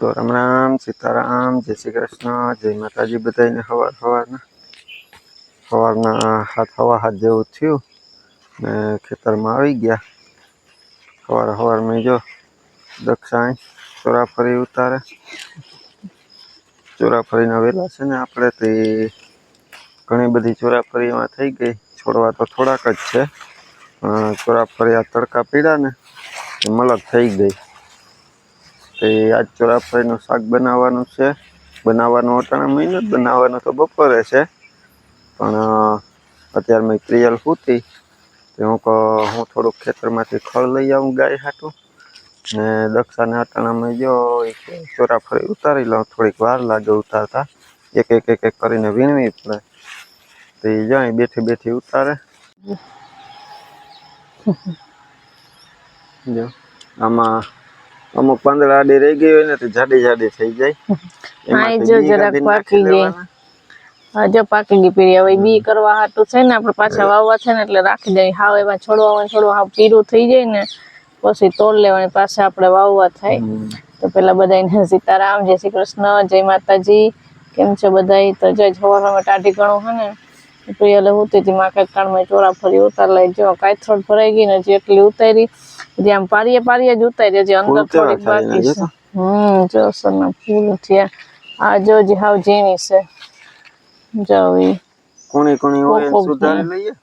તો રામ રામ સીતારામ જય શ્રી કૃષ્ણ જય માતાજી બધાને સવારના હવા હાથ જેવું થયું ને ખેતરમાં આવી ગયા સવારમાં જો દક્ષાણી ચોરાફળી ઉતારે ચોરાફળીના વેલા છે ને આપણે તે ઘણી બધી ચોરાફળીમાં થઈ ગઈ છોડવા તો થોડાક જ છે ચોરાફળી આ તડકા પીડા ને એ મલક થઈ ગઈ તે આજ ચોરાફળીનું શાક બનાવવાનું છે બનાવવાનું અટાણા મહિને જ બનાવવાનું તો બપોરે છે પણ અત્યારે મેં પ્રિયલ સૂતી તો હું થોડુંક ખેતરમાંથી ખળ લઈ આવું ગાય હાટું ને દક્ષાને અટાણામાં જો ચોરાફળી ઉતારી લઉં થોડીક વાર લાગે ઉતારતા એક કરીને વીણવી પડે તો એ જાય બેઠી ઉતારે જો આમાં અમુક પાંદડા આડી રહી ગઈ હોય ને તો જાડી થઈ જાય એમાં જો જરાક પાકી ગઈ જો પાકી ગઈ પીરી હવે બી કરવા હાટું છે ને આપણે પાછા વાવવા છે ને એટલે રાખી દઈ હાવ એમાં છોડવા હાવ પીરું થઈ જાય ને પછી તોડ લેવાની પાછા આપણે વાવવા થાય તો પેલા બધાને સીતારામ જય શ્રી કૃષ્ણ જય માતાજી કેમ છે બધાય તો જો સવારમાં ટાઢી ઘણું હે ને પ્રિયલે હોતી હતી માં કઈક કાળમાં ચોરાફળી ઉતાર લઈ જો કાયથોડ ભરાઈ ગઈ ને જેટલી ઉતારી જે આમ પારીએ જ ઉતારી જે અંદર થોડીક બાકી છે જો સરના ફૂલ થયા આ જો જે હાવ ઝીણી છે જાવ ઈ કોણી હોય સુધારી લઈએ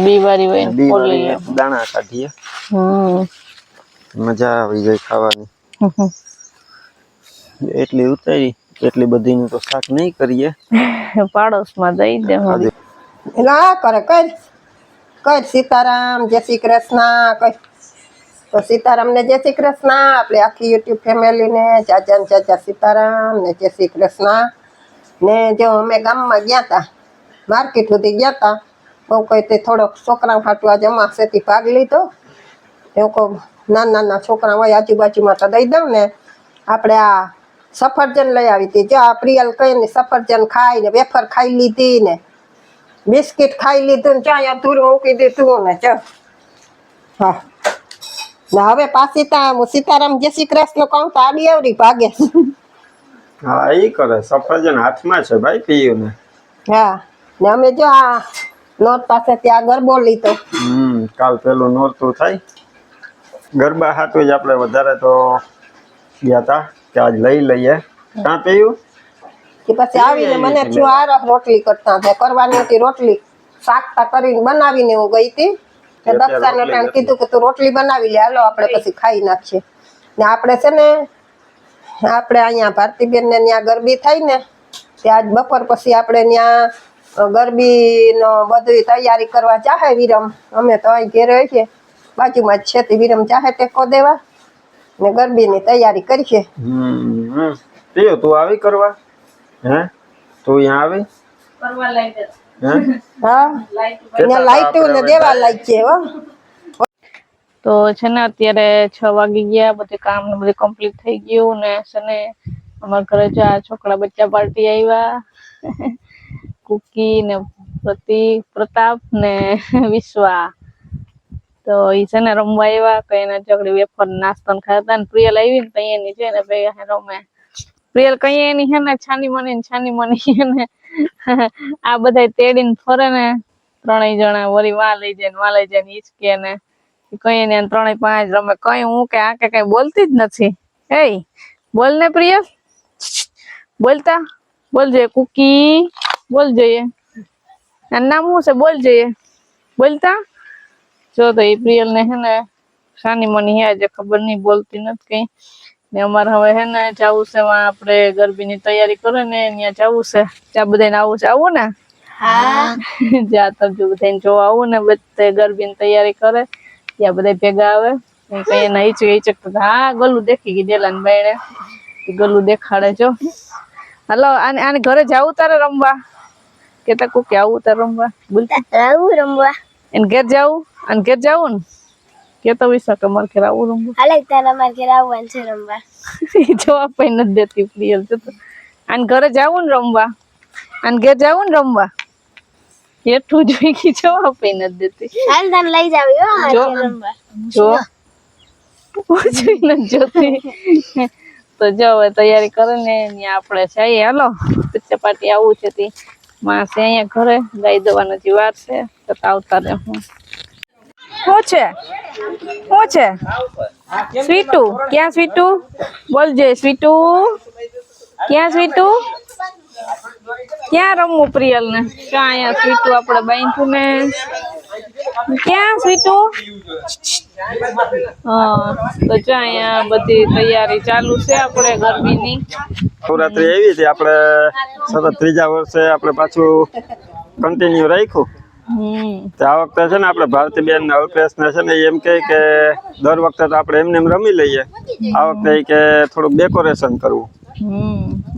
બી વારી હોય ખોલી લે દાણા કાઢીએ મજા આવી જાય ખાવાની એટલી ઉતારી એટલી બધીનું તો શાક નહીં કરીએ પાડોશમાં દઈ દે ના કરે કર સીતારામ જય શ્રી કૃષ્ણ કર તો સીતારામ ને જય શ્રી કૃષ્ણ આપણે આખી યુટ્યુબ ફેમિલી ને ચાચા સીતારામ ને જય શ્રી કૃષ્ણ ને જો અમે ગામમાં ગયા હતા માર્કેટ સુધી ગયા હતા બહુ કઈ તે થોડોક છોકરા હાટું આજે અમાસેથી ભાગ લીધો એવું કહું નાના છોકરા હોય આજુબાજુમાં તો દઈ દઉં ને આપણે આ સફરજન લઈ આવી હતી જો આ પ્રિયલ કહીને સફરજન ખાઈ ને વેફર ખાઈ લીધી ને બિસ્કિટ ખાઈ લીધું ને ત્યાં ધૂરું મૂકી દીધું ને ચો હા ને હવે પાછી હું સીતારામ જય શ્રી કૃષ્ણ કહું તો આડી આવડી ભાગે હા એ કરે સફરજન હાથમાં છે ભાઈ પીયું ને હા ને અમે જો આ નોટ પાસે ત્યાં ગરબો લીધો કાલ પેલું નોરતું થાય ગરબા હાટું જ આપણે વધારે તો ગયા હતા કે આજ લઈ લઈએ ક્યાં પીયું કે પછી આવીને મને થયું આ રોટલી કરતા કરવાની હતી રોટલી શાકતા કરીને બનાવીને હું ગઈ હતી દક્ષાને ટાણ કીધું કે તું રોટલી બનાવી લે હાલો આપણે પછી ખાઈ નાખીએ ને આપણે છે ને આપણે અહીંયા ભારતીબેન ને ત્યાં ગરબી થાય ને ત્યાં બપોર પછી આપણે ત્યાં ગરબીનો બધી તૈયારી કરવા ચાહે વિરમ અમે તો અહીં ઘેરે હોય છે બાજુમાં જ છે તે વિરમ ચાહે ટેકો દેવા ને ગરબીની તૈયારી કરીએ પીયું તું આવી કરવા હે તું અહીંયા આવી કરવા લઈ દે હા લાઈટો ને દેવા લાગ છે હો તો છે ને અત્યારે 6 વાગી ગયા બધું કામ ને બધું કમ્પ્લીટ થઈ ગયું ને છે ને અમારા ઘરે જો આ છોકરા બચ્ચા પાર્ટી આવ્યા કુકી ને પ્રતાપ ને વિશ્વા તો ઈ છે ને રમવા આવ્યા કઈ એના ચોકડી વેફર નાસ્તો ખાતા ને પ્રિયલ આવી ને તઈ એની છે ને ભેગા રમે પ્રિયલ કઈ એની છે ને છાની મની ને આ બધા તેડીને ફરે ને ત્રણેય જણા વળી માં લઈ જાય ને હિચકે ને કઈ ને 3-5 રમે કઈ હું કે આ કે કઈ બોલતી જ નથી હે બોલ ને પ્રિય બોલતા બોલ જોઈએ કુકી બોલ જોઈએ નામ શું છે બોલ જોઈએ બોલતા જો તો એ પ્રિયલ ને હે ને સાની મની હે જે ખબર નહીં બોલતી નથી કઈ ને અમારે હવે હે ને જાવું છે આપણે ગરબીની તૈયારી કરે ને ત્યાં જાવું છે ત્યાં બધાને આવું ને હા જ્યાં તમે બધાને જોવા આવું ને બધે ગરબીની તૈયારી કરે ત્યાં બધા ભેગા આવે કઈ એના હિચક હા ગલું દેખી ગઈ ડેલાને બેણે ગલું દેખાડે જો હાલો આને ઘરે જાવું તારે રમવા કેતા કોકે આવું તારે રમવા બોલતા આવું રમવા એને ઘેર જાવું અને ઘેર જાવું ને કેતો વિસા કે મારે ઘેર આવું રમવા હાલે તારા મારે ઘેર આવવાનું છે રમવા જવાબ પણ નથી દેતી પ્રિયલ તો આને ઘરે જાવું ને રમવા આને ઘેર જાવું ને રમવા એટલું જોઈ કે જવાબ પણ નથી દેતી હાલ તને લઈ જાવ હો મારે રમવા જો પૂછી નથી જોતી તો જો હવે તૈયારી કરીને ત્યાં આપણે જઈએ. હાલો બચ્ચા પાર્ટી આવું છે તે માં છે અહીંયા ઘરે ગાઈ દવાનો જે વાર છે તો આવતા રહે. હું શું છે સ્વીટુ? ક્યાં સ્વીટુ? બોલજે સ્વીટુ ક્યાં? સ્વીટુ ક્યાં રમવું પ્રિયલ ને? ક્યાં અહીંયા સ્વીટુ આપણે બાંધ્યું ને? ક્યાં સ્વીટુ? હા તો જો અહીંયા બધી તૈયારી ચાલુ છે આપણે ગરમીની. નવરાત્રી આવી હતી આપણે સતત ત્રીજા વર્ષે આપણે પાછું કન્ટિન્યુ રાખ્યું. આ વખતે છે ને આપણે ભારતીબેન ને અલ્પેશ ને છે ને એમ કે દર વખતે તો આપણે એમને એમ રમી લઈએ, આ વખતે કે થોડુંક ડેકોરેશન કરવું.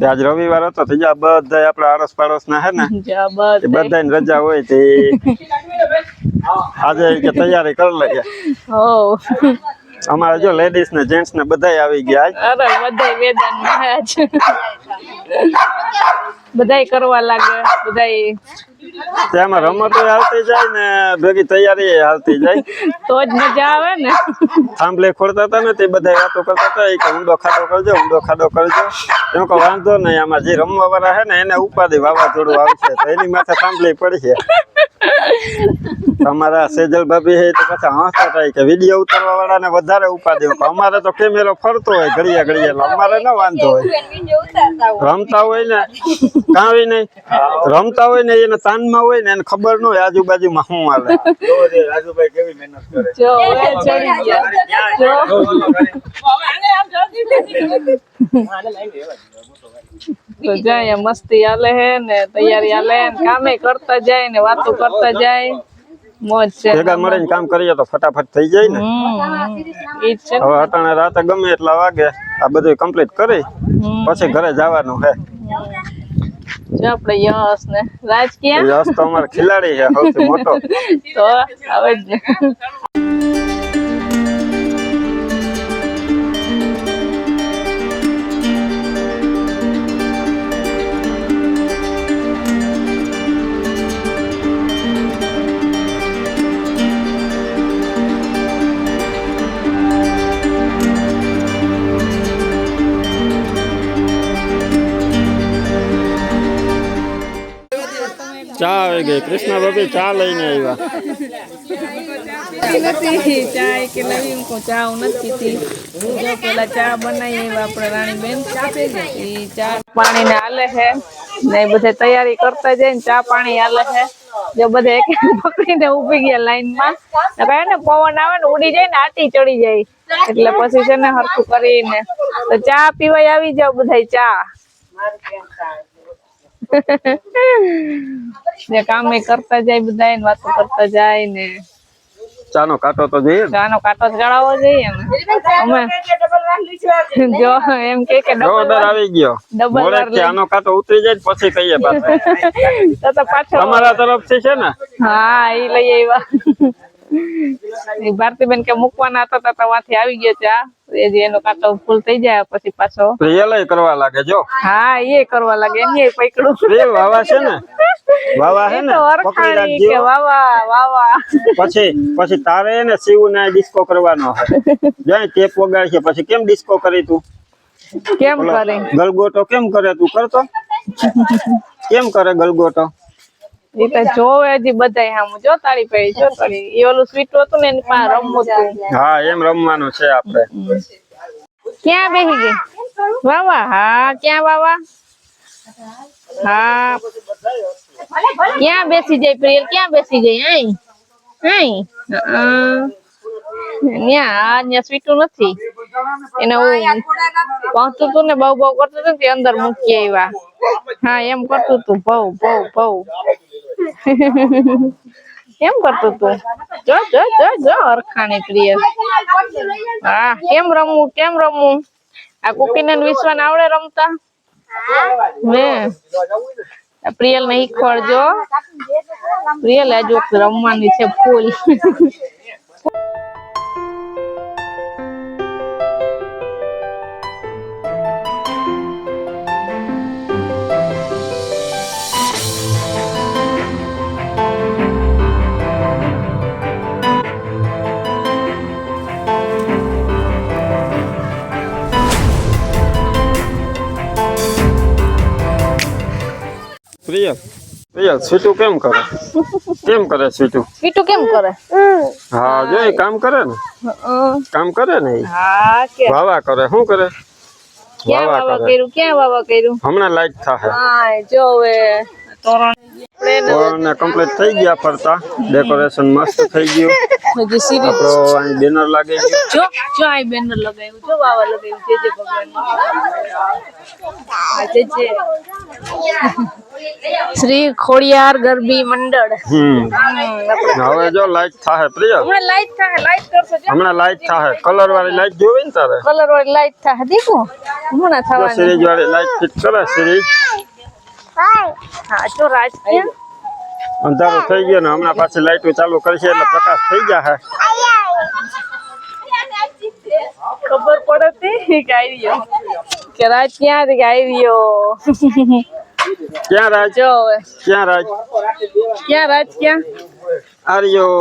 આજ રવિવાર હતો તો બધા આપડા આડોશ પાડોશ ના હે ને બધા ની રજા હોય તે આજે કે તૈયારી કરી લઈએ. અમારે જો લેડીઝ ને જેન્ટ્સ ને બધા આવી ગયા. અરે બધા મેદાન માં જ બધા કરવા લાગે. બધા તેમાં રમતો હાલતી જાય ને ભેગી તૈયારી હાલતી જાય તો જ મજા આવે ને. થાંભલે ખોડતા હતા ને તે બધા વાતો કરતા હતા કે ઊંડો ખાડો કરજો, ઊંડો ખાડો કરજો. એમ કે વાંધો નહીં, આમાં જે રમવા વાળા હે ને એને ઉપાધિ વાવાઝોડું આવશે તો એની માથે થાંભલી પડશે. તમારા સેજલ ભાભી હે તો પાછા હસતા થાય કે વિડીયો ઉતારવા વાળા ને વધારે ઉપાધિ. અમારે તો કેમેરો ફરતો હોય ઘડિયા ઘડિયા, અમારે ના વાંધો હોય. રમતા હોય ને કાંઈ નહીં, રમતા હોય ને એને તાનમાં હોય ને એને ખબર ન હોય આજુબાજુમાં શું હાલે. રાજુભાઈ કેવી મહેનત કરે જો ચડી ગયા તો જાય મસ્તી હાલે હે ને તૈયારી હાલે ને કામે કરતા જાય ને વાતો કરતા જાય. મોજ છે. ભેગા મળીને કામ કરીએ તો ફટાફટ થઈ જાય ને. ઈ છે. હવે અટાણે રાતે ગમે એટલા વાગે આ બધું કમ્પ્લીટ કરી પછી ઘરે જવાનું હે. જો આપણે યશ ને રાજ ક્યાં? યશ તો અમારો ખિલાડી છે સૌથી મોટો. તો આવે જ ને. ચા આવી ગઈ. કૃષ્ણ ભાભી ચા લઈને આવ્યા. ચા કે નવી ચા નથી પીતી. જો પેલા ચા બનાવી આપણે રાણીબેન ચા પાણી ને હાલે છે ને બધે તૈયારી કરતા જાય ને ચા પાણી હાલે છે. જો બધે એક પકડીને ઉભી ગયા લાઈન માં કહે ને પવન આવે ને ઉડી જાય ને આટી ચડી જાય એટલે પછી છે ને હરખું કરીને તો ચા પીવાય આવી જાવ બધા. ચા ને કામે કરતા જાય બધા ને વાતો કરતા જાય ને. ચાનો કાંટો તો જોઈએ, ચાનો કાંટો ચડાવવો જોઈએ ને. અમે જો એમ કે ડબલ આવી ગયો ડબલ આનો કાંટો ઉતરી જાય પછી કહીએ પાછો તો પાછો તમારા તરફથી છે ને. હા ઈ લઈ આવ્યા. ભારતીબેન કે મૂકવાના હતા તો ત્યાંથી આવી ગયો ચા. એનો કાંટો ફૂલ થઈ જાય પછી પાછો રિયલ કરવા લાગે. જો હા એ કરવા લાગે એને પકડું રિયલ વાવા છે ને, વાવા હે ને પકડી રાખજો. વાવા પછી તારે ને શિવ ને ડિસ્કો કરવાનો હે. જાય ટેપ વગાડ છે પછી કેમ ડિસ્કો કરી તું? કેમ કરે ગલગોટો કેમ કરે તું? કરતો કેમ કરે ગલગોટો? એ તો જોવે હજી બધા આમ જો તાળી પડી જો તાળી. એ ઓલું સ્વીટ હતું ને એની પાસે રમવું હતું. હા એમ રમવાનું છે આપણે. ક્યાં બેસી ગઈ વાવા? હા ક્યાં વાવા? હા ક્યાં બેસી જાય પ્રિયલ? ક્યાં બેસી ગઈ? અહીં અહીં ત્યાં સ્વીટું નથી એને પહોંચતું હતું ને બહુ બહુ કરતું હતું ને અંદર મૂકી આવ્યા. હા એમ કરતું હતું બહુ બહુ બહુ એમ કરતું હતું. જો જો જો જો અરખાણી પ્રિયલ. હા કેમ રમવું કેમ રમવું? આ કુકીને વિશ્વાને આવડે રમતા? હે પ્રિયલ ને શીખવાડજો. પ્રિયલ આજુ રમવાની છે ફૂલ. પ્રિય સ્વીટુ કેમ કરે સ્વીટુ? પીટુ કેમ કરે? હા જો એ કામ કરે ને હા કે વાવા કરે શું કરે? ક્યાં વાવા કર્યું? હમણાં લાઈટ થાય હા જો હવે તોરણ કમ્પ્લીટ થઈ ગયા ફરતા ડેકોરેશન મસ્ત થઈ ગયું. હજી સીરી આપણો અહીં બેનર લાગી ગયું. જો આ બેનર લગાવ્યું જો વાવા લગાવ્યું છે જે ભગવાન શ્રી ખોડિયાર ગરબી મંડળ. હવે જો લાઈટ થાય પ્રિય, હમણાં લાઈટ થાય કલર વાળી લાઈટ જોવી ને તારે? કલર વાળી લાઈટ થાય દીકુ હમણાં થવાની. સિરીજ વાળી લાઈટ ફિટ કરે સિરીજ. હા જો રાજકીય અંધારો થઈ ગયો ને હમણાં પાછી લાઈટો ચાલુ કરશે એટલે પ્રકાશ થઈ જશે. ખબર પડે કે આવ્યો કે રાજ ક્યાંથી આવ્યો? ક્યાં રાજ? જો હવે ક્યાં રાજ? ક્યાં આર્યો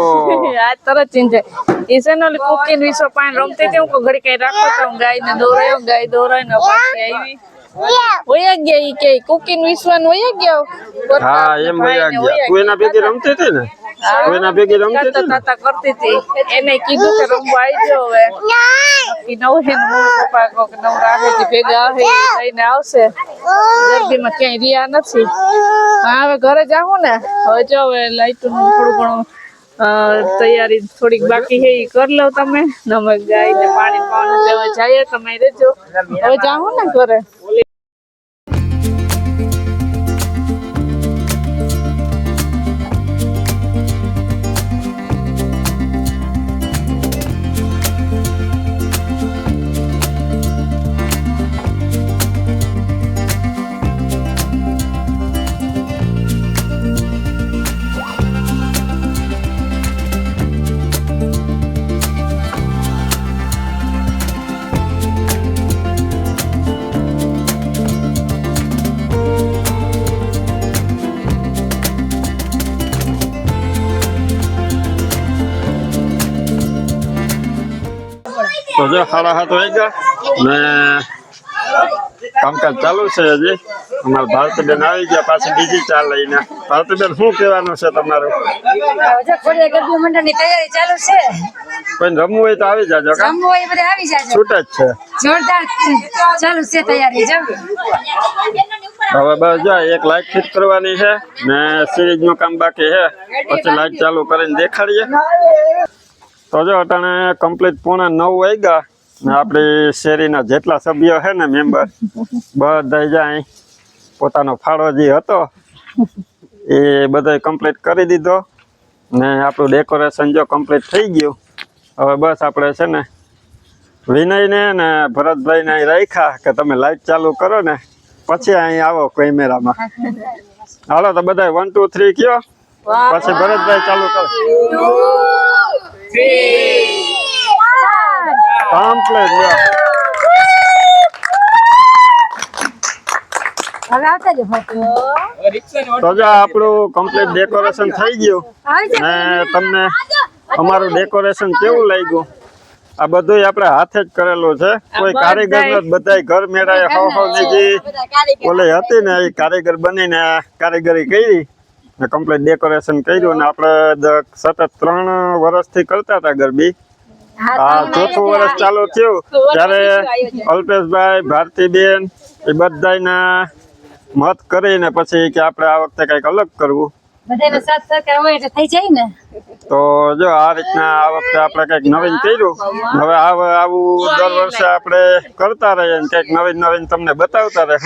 આ તરત ચેન્જ એ છે ને કુકિંગ વિશે પાણી રમતી હતી. હું ઘડી કઈ રાખો તો ગાય ને દોરાય ને પાછી આવી વયા ગયા ઈ કે કુકિંગ વિશ્વાન વયા ગયા. હા એમ વયા ગયા. તું એના ભેગી રમતી હતી ને? તું એના ભેગી રમતી હતી ને? કરતી હતી એને કીધું કે રમવા આવજો હવે નવ હે પપ્પા કો નવ રાખે ભેગા આવે લઈને આવશે. ગરબીમાં ક્યાંય રહ્યા નથી. હા હવે ઘરે જાઉં ને હવે જો હવે લાઈટ નું થોડું ઘણું તૈયારી થોડીક બાકી છે એ કરી લઉં. તમે નમક ગાય ને પાણી પાવાનું લેવા જાય તમે રેજો. હવે જાઉં ને ઘરે. તો જો 7:30 વાગ્યા ને કામકાજ ચાલુ છે હજી. અમારા ભારતીબેન આવી ગયા પાછી બીજી ચા લઈને. ભારતીબેન શું કહેવાનું છે તમારું? ગરબી મંડળની તૈયારી ચાલુ છે. કોઈ રમવું હોય તો આવી જાજો. રમવું હોય બધે આવી જાજો. છૂટ જ છે. જોરદાર ચાલુ છે તૈયારી જો. હવે બસ જો એક લાઈટ ફિટ કરવાની છે ને સિરીજ નું કામ બાકી છે. પછી લાઈટ ચાલુ કરીને દેખાડીએ. તો જો અટાણે કમ્પ્લીટ 8:45 વાગ્યા ને આપણી શેરીના જેટલા સભ્યો છે ને મેમ્બર બધા જાય પોતાનો ફાળો જે હતો એ બધા કમ્પ્લીટ કરી દીધો ને આપણું ડેકોરેશન જો કમ્પ્લીટ થઈ ગયું. હવે બસ આપણે છે ને વિનયને ને ભરતભાઈને અહીં રાખ્યા કે તમે લાઈટ ચાલુ કરો ને પછી અહીં આવો કેમેરામાં. હાલો તો બધા 1 2 3 કયો પછી ભરતભાઈ ચાલુ કરો. કમ્પ્લીટ હવે આવતા જો તો જો આપણું કમ્પ્લીટ ડેકોરેશન થઈ ગયું ને તમને અમારું ડેકોરેશન કેવું લાગ્યું? આ બધું આપણે હાથે જ કરેલું છે. કોઈ કારીગર નથી. બધા ઘર મેળાએ ની જે ઓલી હતી ને એ કારીગર બનીને કારીગરી કરી ને કમ્પ્લીટ ડેકોરેશન કર્યું. ને આપણે સતત 3 વર્ષથી કરતા હતા ગરબી. આ 4થું વર્ષ ચાલુ થયું ત્યારે અલ્પેશભાઈ ભારતીબેન એ બધાના મત કરીને પછી કે આપણે આ વખતે કંઈક અલગ કરવું. બધાનો સાથ સહકાર હોય એટલે થઈ જાય ને. તો જો આ રીતના આ વખતે આપણે કંઈક નવીન કર્યું. હવે આવું દર વર્ષે આપણે કરતા રહીએ ને કંઈક નવીન તમને બતાવતા રહે.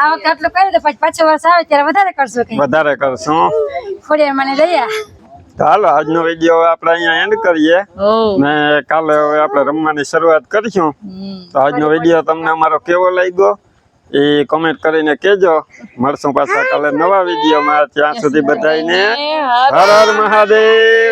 આ વખતે આટલું કર્યું તો પછી પાછો વર્ષ આવે ત્યારે વધારે કરશું. વધારે કરશું. ખોડિયાર મને દયા. તો હાલો આજનો વિડીયો આપણે અહીંયા એન્ડ કરીએ ને કાલે હવે આપણે રમવાની શરૂઆત કરીશું. તો આજનો વિડીયો તમને અમારો કેવો લાગ્યો એ કમેન્ટ કરીને કહેજો. મળશું પાછા કાલે નવા વિડીયોમાં. ત્યાં સુધી બધાને હર હર મહાદેવ.